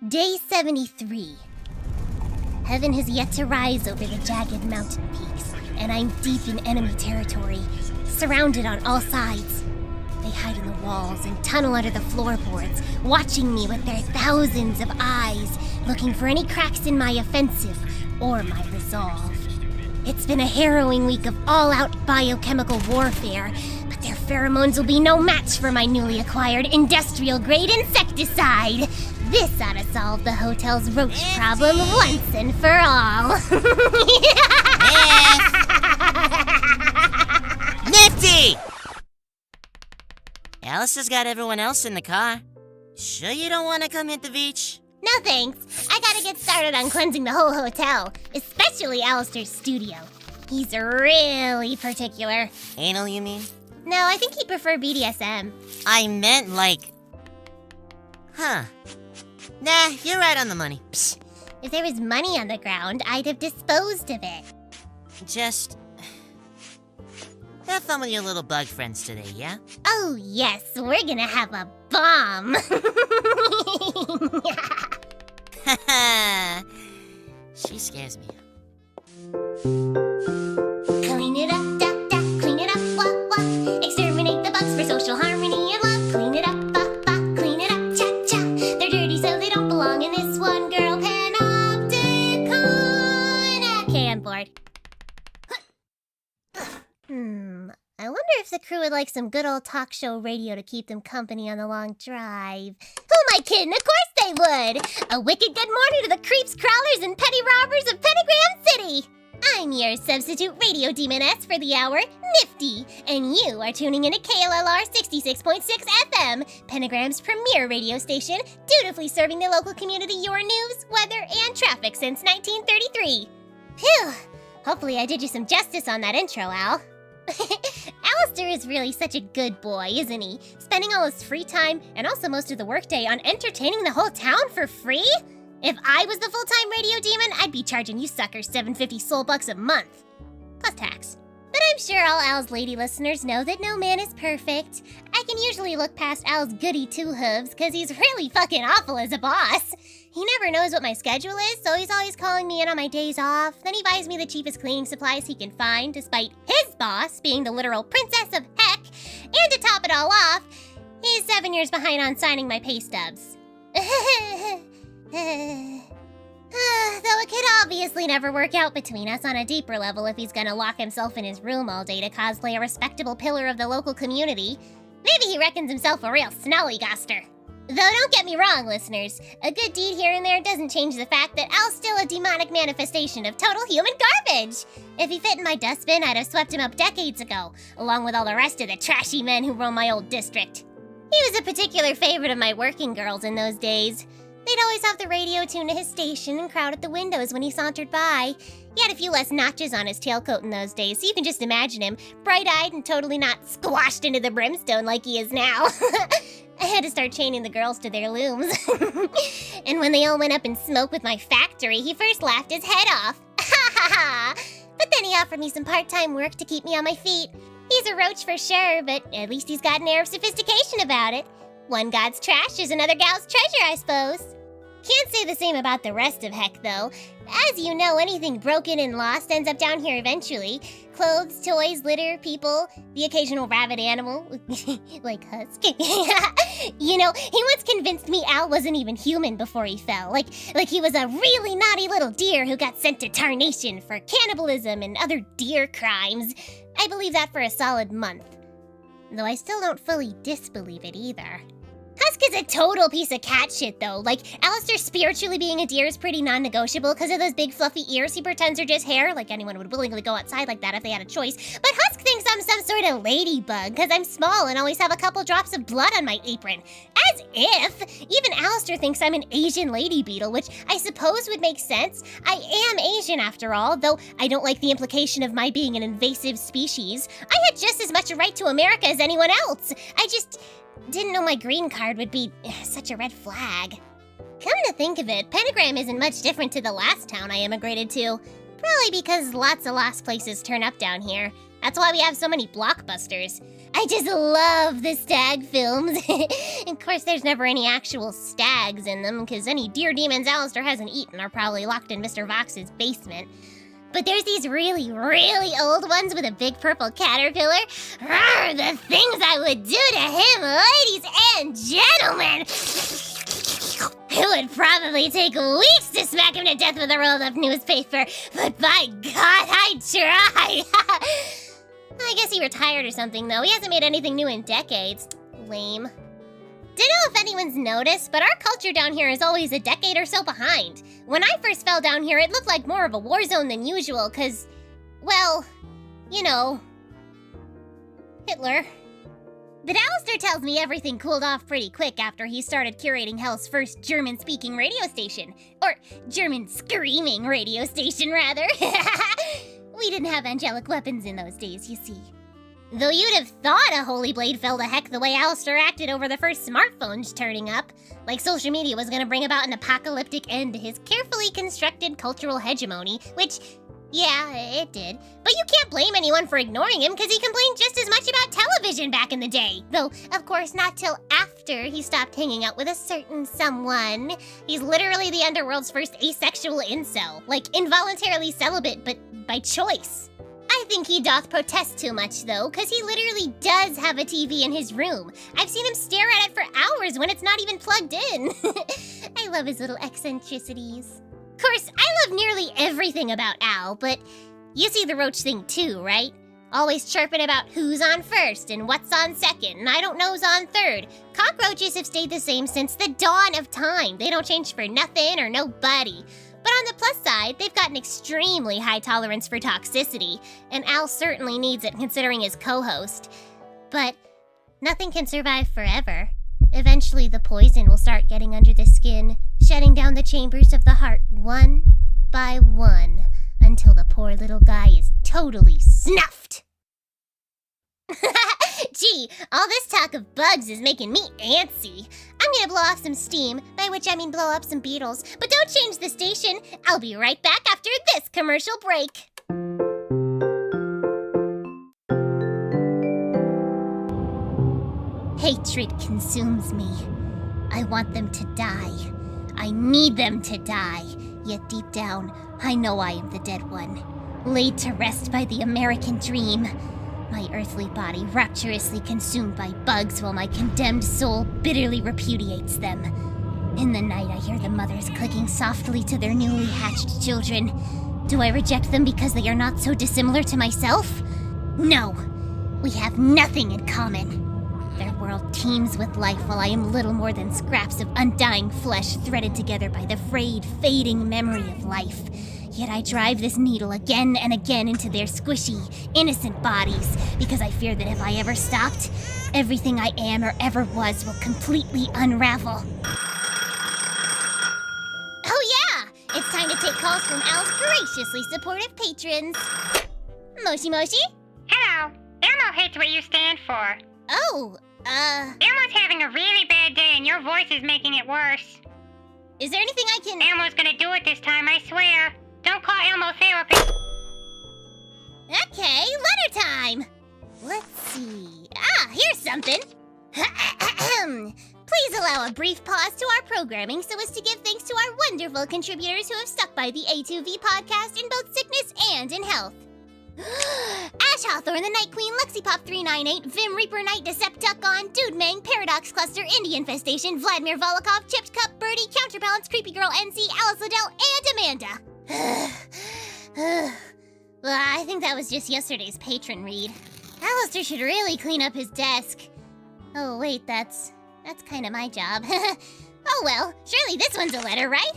Day 73. Heaven has yet to rise over the jagged mountain peaks, and I'm deep in enemy territory, surrounded on all sides. They hide in the walls and tunnel under the floorboards, watching me with their thousands of eyes, looking for any cracks in my offensive or my resolve. It's been a harrowing week of all-out biochemical warfare, but their pheromones will be no match for my newly acquired industrial-grade insecticide. This ought to solve the hotel's roach problem once and for all. Nifty! Alice got everyone else in the car. Sure you don't want to come hit the beach? No thanks. I gotta get started on cleansing the whole hotel, especially Alastor's studio. He's really particular. Anal, you mean? No, I think he'd prefer BDSM. I meant like... Huh. Nah, you're right on the money. Psst. If there was money on the ground, I'd have disposed of it. Just... have fun with your little bug friends today, yeah? Oh yes, we're gonna have a bomb. Haha. She scares me. Clean it up, da, da, clean it up, wah, wah. Exterminate the bugs for social harmony and love. Clean it up, ba, ba, clean it up, cha, cha. They're dirty so they don't belong in this one girl panopticon. Okay, I'm bored. I wonder if the crew would like some good old talk show radio to keep them company on the long drive. Who am I kidding? Of course they would! A wicked good morning to the creeps, crawlers, and petty robbers of Pentagram City! I'm your substitute radio demoness for the hour, Nifty, and you are tuning in to KLLR 66.6 FM, Pentagram's premier radio station, dutifully serving the local community your news, weather, and traffic since 1933. Phew! Hopefully I did you some justice on that intro, Al. Alastor is really such a good boy, isn't he? Spending all his free time and also most of the workday on entertaining the whole town for free? If I was the full-time radio demon, I'd be charging you suckers $750 soul bucks a month. Plus tax. But I'm sure all Al's lady listeners know that no man is perfect. I can usually look past Al's goody two-hooves because he's really fucking awful as a boss. He never knows what my schedule is, so he's always calling me in on my days off. Then he buys me the cheapest cleaning supplies he can find, despite his boss being the literal princess of heck. And to top it all off, he's 7 years behind on signing my pay stubs. Though it could obviously never work out between us on a deeper level if he's gonna lock himself in his room all day to cosplay a respectable pillar of the local community. Maybe he reckons himself a real snollygoster. Though don't get me wrong, listeners, a good deed here and there doesn't change the fact that Al's still a demonic manifestation of total human garbage. If he fit in my dustbin, I'd have swept him up decades ago, along with all the rest of the trashy men who roam my old district. He was a particular favorite of my working girls in those days. They'd always have the radio tuned to his station and crowd at the windows when he sauntered by. He had a few less notches on his tailcoat in those days, so you can just imagine him, bright-eyed and totally not squashed into the brimstone like he is now. I had to start chaining the girls to their looms. And when they all went up in smoke with my factory, he first laughed his head off. Ha ha ha! But then he offered me some part-time work to keep me on my feet. He's a roach for sure, but at least he's got an air of sophistication about it. One god's trash is another gal's treasure, I suppose. Can't say the same about the rest of Heck, though. As you know, anything broken and lost ends up down here eventually. Clothes, toys, litter, people, the occasional rabid animal, like Husk. You know, he once convinced me Al wasn't even human before he fell. Like he was a really naughty little deer who got sent to tarnation for cannibalism and other deer crimes. I believe that for a solid month. Though I still don't fully disbelieve it either. Husk is a total piece of cat shit, though. Like, Alastor spiritually being a deer is pretty non-negotiable because of those big fluffy ears he pretends are just hair. Like, anyone would willingly go outside like that if they had a choice. But Husk thinks I'm some sort of ladybug because I'm small and always have a couple drops of blood on my apron. As if! Even Alastor thinks I'm an Asian lady beetle, which I suppose would make sense. I am Asian, after all, though I don't like the implication of my being an invasive species. I had just as much a right to America as anyone else. I just didn't know my green card would be such a red flag. Come to think of it, Pentagram isn't much different to the last town I immigrated to. Probably because lots of lost places turn up down here. That's why we have so many blockbusters. I just love the stag films. Of course, there's never any actual stags in them, because any deer demons Alastor hasn't eaten are probably locked in Mr. Vox's basement. But there's these really, really old ones with a big purple caterpillar. Rawr, the things I would do to him, ladies and gentlemen! It would probably take weeks to smack him to death with a rolled up newspaper, but by God, I'd try! I guess he retired or something, though. He hasn't made anything new in decades. Lame. Don't know if anyone's noticed, but our culture down here is always a decade or so behind. When I first fell down here, it looked like more of a war zone than usual, 'cause, well, you know, Hitler. But Alastor tells me everything cooled off pretty quick after he started curating Hell's first German-speaking radio station. Or German-screaming radio station, rather. We didn't have angelic weapons in those days, you see. Though you'd have thought a holy blade fell to heck the way Alastor acted over the first smartphones turning up. Like social media was gonna bring about an apocalyptic end to his carefully constructed cultural hegemony, which, yeah, it did. But you can't blame anyone for ignoring him, because he complained just as much about television back in the day. Though, of course, not till after he stopped hanging out with a certain someone. He's literally the underworld's first asexual incel. Like, involuntarily celibate, but by choice. I think he doth protest too much, though, because he literally does have a TV in his room. I've seen him stare at it for hours when it's not even plugged in. I love his little eccentricities. Of course, I love nearly everything about Al, but you see the roach thing too, right? Always chirping about who's on first and what's on second, and I don't know's on third. Cockroaches have stayed the same since the dawn of time. They don't change for nothing or nobody. But on the plus side, they've got an extremely high tolerance for toxicity, and Al certainly needs it considering his co-host. But nothing can survive forever. Eventually the poison will start getting under the skin, shutting down the chambers of the heart one by one, until the poor little guy is totally snuffed. Gee, all this talk of bugs is making me antsy. I'm gonna blow off some steam, by which I mean blow up some beetles. But don't change the station. I'll be right back after this commercial break. Hatred consumes me. I want them to die. I need them to die. Yet deep down, I know I am the dead one, laid to rest by the American dream. My earthly body rapturously consumed by bugs while my condemned soul bitterly repudiates them. In the night, I hear the mothers clicking softly to their newly hatched children. Do I reject them because they are not so dissimilar to myself? No, we have nothing in common. Their world teems with life while I am little more than scraps of undying flesh threaded together by the frayed, fading memory of life. Yet I drive this needle again and again into their squishy, innocent bodies, because I fear that if I ever stopped, everything I am or ever was will completely unravel. Oh yeah! It's time to take calls from Al's graciously supportive patrons. Moshi Moshi? Hello. Elmo hates what you stand for. Oh, Elmo's having a really bad day and your voice is making it worse. is there anything I can... Elmo's gonna do it this time, I swear. Don't call Elmo therapy. Okay, letter time! Let's see... here's something! Please allow a brief pause to our programming so as to give thanks to our wonderful contributors who have stuck by the A2V podcast in both sickness and in health. Ash Hawthorne, the Night Queen, LexiPop398, Vim Reaper Knight, Decepticon, Dude Mang, Paradox Cluster, Indie Infestation, Vladimir Volokov, Chipped Cup, Birdie, Counterbalance, Creepy Girl NC, Alice Liddell, and Amanda. Well, I think that was just yesterday's patron read. Alastor should really clean up his desk. Oh wait, that's kind of my job. Oh well, surely this one's a letter, right?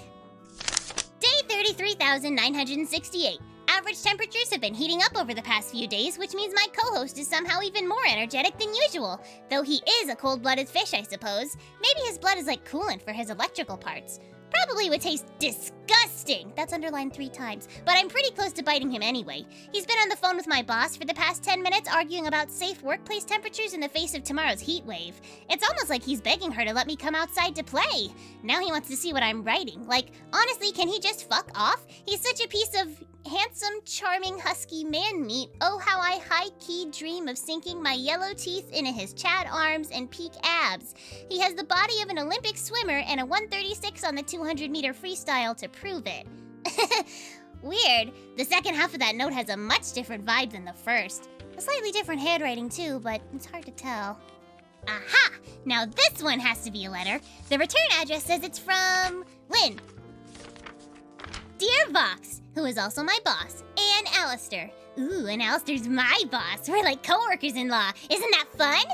Day 33,968. Average temperatures have been heating up over the past few days, which means my co-host is somehow even more energetic than usual. Though he is a cold-blooded fish, I suppose. Maybe his blood is like coolant for his electrical parts. Probably would taste disgusting. That's underlined 3 times. But I'm pretty close to biting him anyway. He's been on the phone with my boss for the past 10 minutes arguing about safe workplace temperatures in the face of tomorrow's heat wave. It's almost like he's begging her to let me come outside to play. Now he wants to see what I'm writing. Like, honestly, can he just fuck off? He's such a piece of handsome, charming, husky man-meat, oh how I high-key dream of sinking my yellow teeth into his Chad arms and peak abs. He has the body of an Olympic swimmer and a 136 on the 200-meter freestyle to prove it. Weird. The second half of that note has a much different vibe than the first. A slightly different handwriting too, but it's hard to tell. Aha! Now this one has to be a letter. The return address says it's from Lynn. Dear Vox, who is also my boss, and Alastor. Ooh, and Alastor's my boss. We're like co-workers-in-law. Isn't that fun?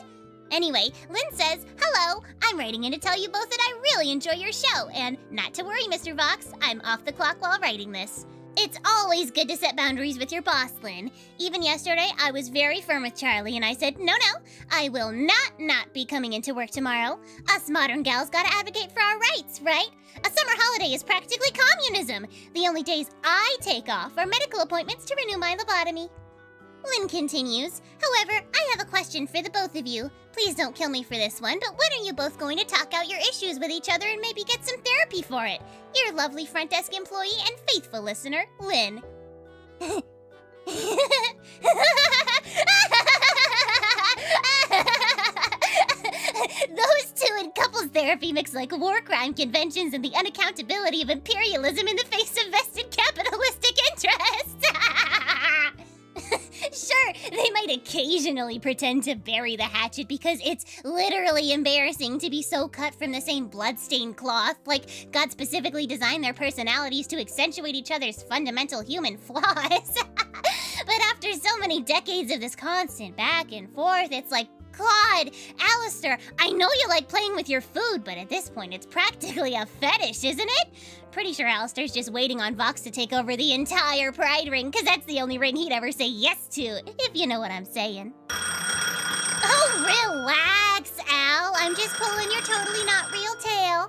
Anyway, Lynn says, hello, I'm writing in to tell you both that I really enjoy your show, and not to worry, Mr. Vox, I'm off the clock while writing this. It's always good to set boundaries with your boss, Lynn. Even yesterday, I was very firm with Charlie, and I said, no, I will not be coming into work tomorrow. Us modern gals gotta advocate for our rights, right? A summer holiday is practically communism. The only days I take off are medical appointments to renew my lobotomy. Lynn continues, however, I have a question for the both of you. Please don't kill me for this one, but when are you both going to talk out your issues with each other and maybe get some therapy for it? Your lovely front desk employee and faithful listener, Lynn. Those two in couples therapy mix like war crime conventions and the unaccountability of imperialism in the face of vested capitalistic interests. Sure, they might occasionally pretend to bury the hatchet because it's literally embarrassing to be so cut from the same blood-stained cloth, like God specifically designed their personalities to accentuate each other's fundamental human flaws. But after so many decades of this constant back and forth, it's like, God, Alastor, I know you like playing with your food, but at this point it's practically a fetish, isn't it? Pretty sure Alastor's just waiting on Vox to take over the entire pride ring, because that's the only ring he'd ever say yes to, if you know what I'm saying. Oh, relax, Al. I'm just pulling your totally not real tail.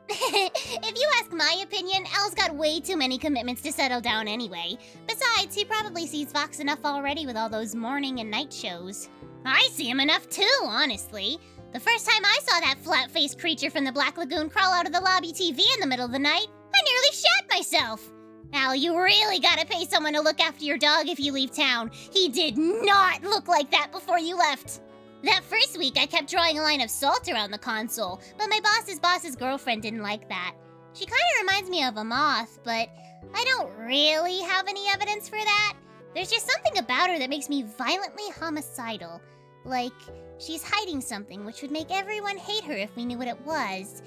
If you ask my opinion, Al's got way too many commitments to settle down anyway. Besides, he probably sees Vox enough already with all those morning and night shows. I see him enough too, honestly. The first time I saw that flat-faced creature from the Black Lagoon crawl out of the lobby TV in the middle of the night, I nearly shat myself. Al, you really gotta pay someone to look after your dog if you leave town. He did not look like that before you left. That first week, I kept drawing a line of salt around the console, but my boss's girlfriend didn't like that. She kinda reminds me of a moth, but I don't really have any evidence for that. There's just something about her that makes me violently homicidal. Like, she's hiding something which would make everyone hate her if we knew what it was.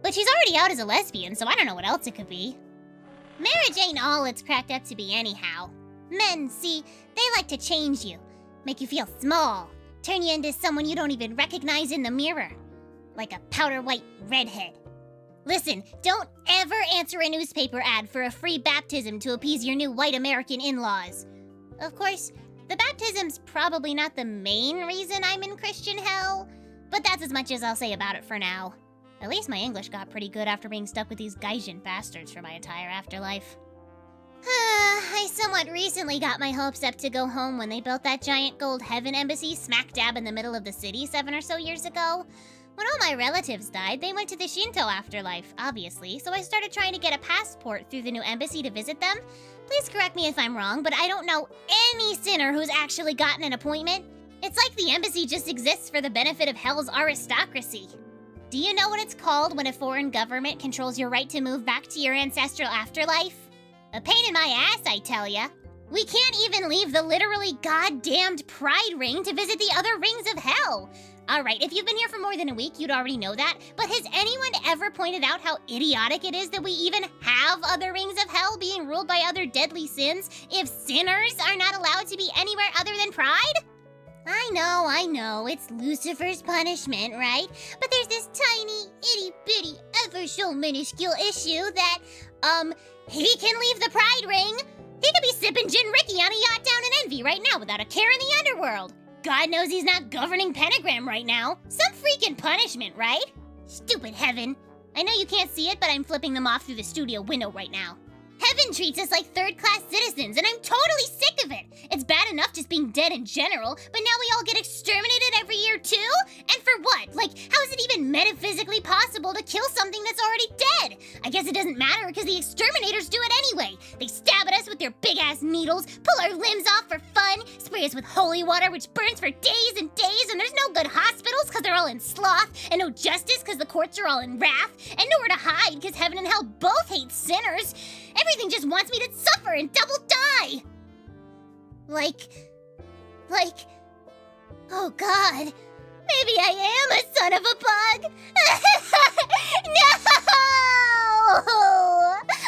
But she's already out as a lesbian, so I don't know what else it could be. Marriage ain't all it's cracked up to be anyhow. Men, see, they like to change you, make you feel small, turn you into someone you don't even recognize in the mirror. Like a powder white redhead. Listen, don't ever answer a newspaper ad for a free baptism to appease your new white American in-laws. Of course, the baptism's probably not the main reason I'm in Christian hell, but that's as much as I'll say about it for now. At least my English got pretty good after being stuck with these Gaijin bastards for my entire afterlife. I somewhat recently got my hopes up to go home when they built that giant gold heaven embassy smack dab in the middle of the city 7 or so years ago. When all my relatives died, they went to the Shinto afterlife, obviously, so I started trying to get a passport through the new embassy to visit them. Please correct me if I'm wrong, but I don't know any sinner who's actually gotten an appointment. It's like the embassy just exists for the benefit of hell's aristocracy. Do you know what it's called when a foreign government controls your right to move back to your ancestral afterlife? A pain in my ass, I tell ya. We can't even leave the literally goddamned pride ring to visit the other rings of hell. Alright, if you've been here for more than a week, you'd already know that, but has anyone ever pointed out how idiotic it is that we even have other rings of hell being ruled by other deadly sins if sinners are not allowed to be anywhere other than pride? I know, it's Lucifer's punishment, right? But there's this tiny, itty-bitty, ever-so minuscule issue that, he can leave the pride ring. He could be sipping Gin Ricky on a yacht down in Envy right now without a care in the underworld. God knows he's not governing Pentagram right now. Some freaking punishment, right? Stupid heaven. I know you can't see it, but I'm flipping them off through the studio window right now. Heaven treats us like third-class citizens, and I'm totally sick of it. It's bad enough just being dead in general, but now we all get exterminated every year too? And for what? Like, how is it even metaphysically possible to kill something that's already dead? I guess it doesn't matter because the exterminators do it anyway. They stab at us with their big-ass needles, pull our limbs off for fun, spray us with holy water which burns for days and days, and there's no good hospitals because they're all in sloth, and no justice because the courts are all in wrath, and nowhere to hide because heaven and hell both hate sinners. Everything just wants me to suffer and double die! Like, oh God, maybe I am a son of a bug! No!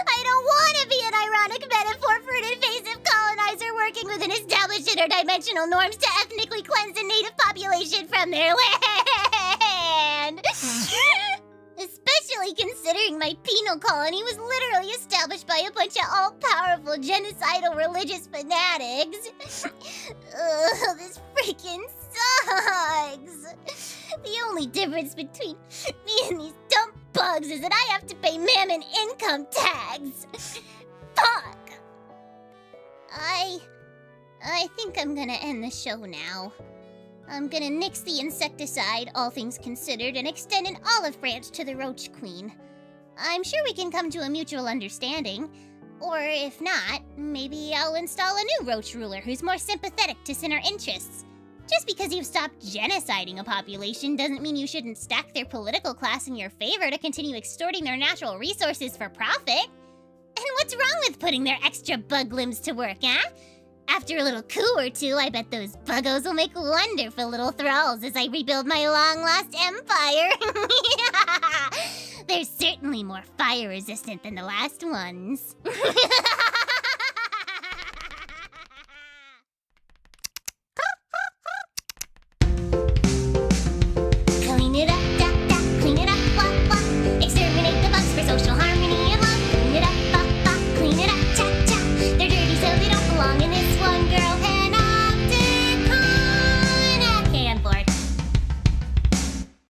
I don't want to be an ironic metaphor for an invasive colonizer working within established interdimensional norms to ethnically cleanse a native population from their land! Especially considering my penal colony was literally established by a bunch of all-powerful genocidal religious fanatics. Ugh, this freaking sucks. The only difference between me and these dumb bugs is that I have to pay mammon income tax. Fuck. I think I'm gonna end the show now. I'm gonna nix the insecticide, all things considered, and extend an olive branch to the Roach Queen. I'm sure we can come to a mutual understanding. Or if not, maybe I'll install a new Roach ruler who's more sympathetic to sinner interests. Just because you've stopped genociding a population doesn't mean you shouldn't stack their political class in your favor to continue extorting their natural resources for profit. And what's wrong with putting their extra bug limbs to work, huh? After a little coup or two, I bet those buggos will make wonderful little thralls as I rebuild my long-lost empire. They're certainly more fire-resistant than the last ones.